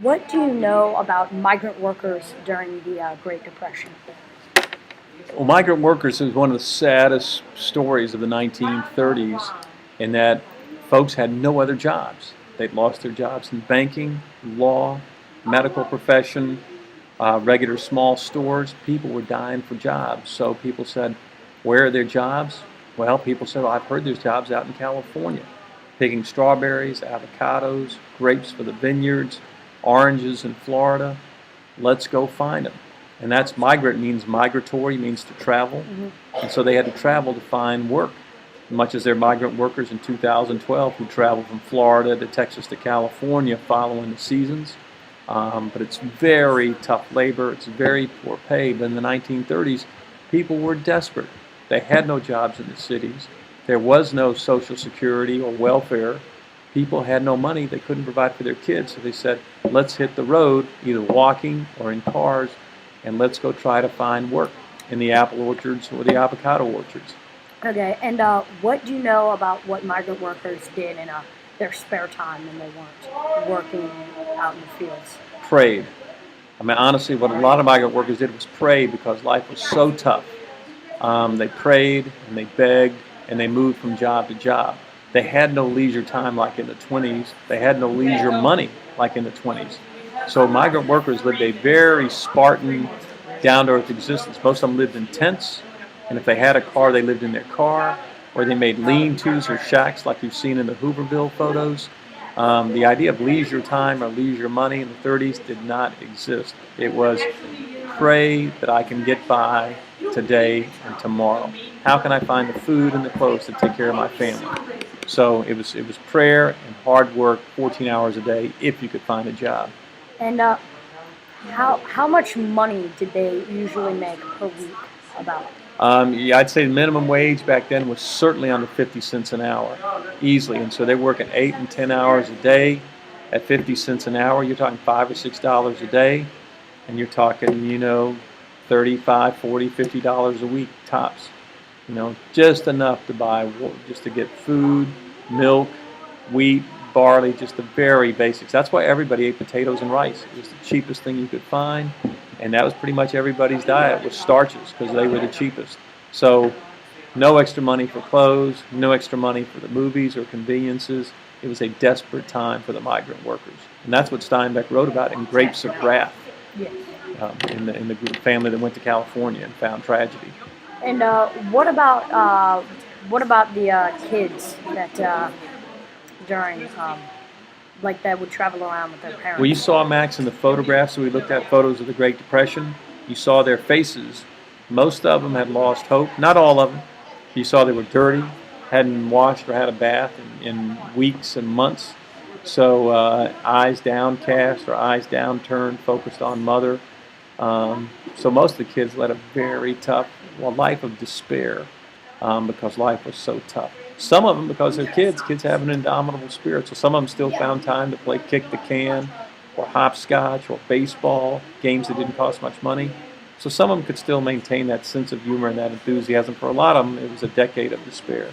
What do you know about migrant workers during the Great Depression? Well, migrant workers is one of the saddest stories of the 1930s in that folks had no other jobs. They'd lost their jobs in banking, law, medical profession, regular small stores. People were dying for jobs. So people said, where are their jobs? Well, people said, well, I've heard there's jobs out in California, picking strawberries, avocados, grapes for the vineyards, oranges in Florida. Let's go find them. And that's migrant means migratory, means to travel. And so they had to travel to find work, much as their migrant workers in 2012 who traveled from Florida to Texas to California following the seasons. But it's very tough labor. It's very poor pay. But in the 1930s, people were desperate. They had no jobs in the cities. There was no Social Security or welfare. People had no money. They couldn't provide for their kids. So they said, let's hit the road, either walking or in cars, and let's go try to find work in the apple orchards or the avocado orchards. Okay, and what do you know about what migrant workers did in their spare time when they weren't working out in the fields? Prayed. I mean, honestly, what a lot of migrant workers did was pray because life was so tough. They prayed and they begged and they moved from job to job. They had no leisure time like in the 20s. They had no leisure money like in the 20s. So migrant workers lived a very Spartan, down-to-earth existence. Most of them lived in tents, and if they had a car, they lived in their car, or they made lean-tos or shacks like you've seen in the Hooverville photos. The idea of leisure time or leisure money in the 30s did not exist. It was pray that I can get by today and tomorrow. How can I find the food and the clothes to take care of my family? So it was prayer and hard work, 14 hours a day, if you could find a job. And how much money did they usually make per week? About? Yeah, I'd say the minimum wage back then was certainly under 50 cents an hour, easily. And so they're working 8 and 10 hours a day at 50 cents an hour. You're talking $5 or $6 a day, and you're talking, $35, $40, $50 a week tops. Just enough to buy, just to get food, milk, wheat, barley, just the very basics. That's why everybody ate potatoes and rice. It was the cheapest thing you could find, and that was pretty much everybody's diet was starches because they were the cheapest. So no extra money for clothes, no extra money for the movies or conveniences. It was a desperate time for the migrant workers, and that's what Steinbeck wrote about in Grapes of Wrath, in the family that went to California and found tragedy. And what about the kids that during like that would travel around with their parents? Well, you saw, Max, in the photographs that we looked at, photos of the Great Depression. You saw their faces. Most of them had lost hope. Not all of them. You saw they were dirty, hadn't washed or had a bath in weeks and months. So eyes downcast or eyes downturned, focused on mother. So most of the kids led a very tough, life of despair because life was so tough. Some of them, because they're kids have an indomitable spirit. So some of them still found time to play kick the can or hopscotch or baseball, games that didn't cost much money. So some of them could still maintain that sense of humor and that enthusiasm. For a lot of them, it was a decade of despair.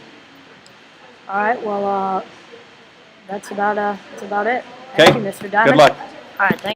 All right, well, that's about it. Okay. Thank you, Mr. Dimon. Good luck. All right, thank you.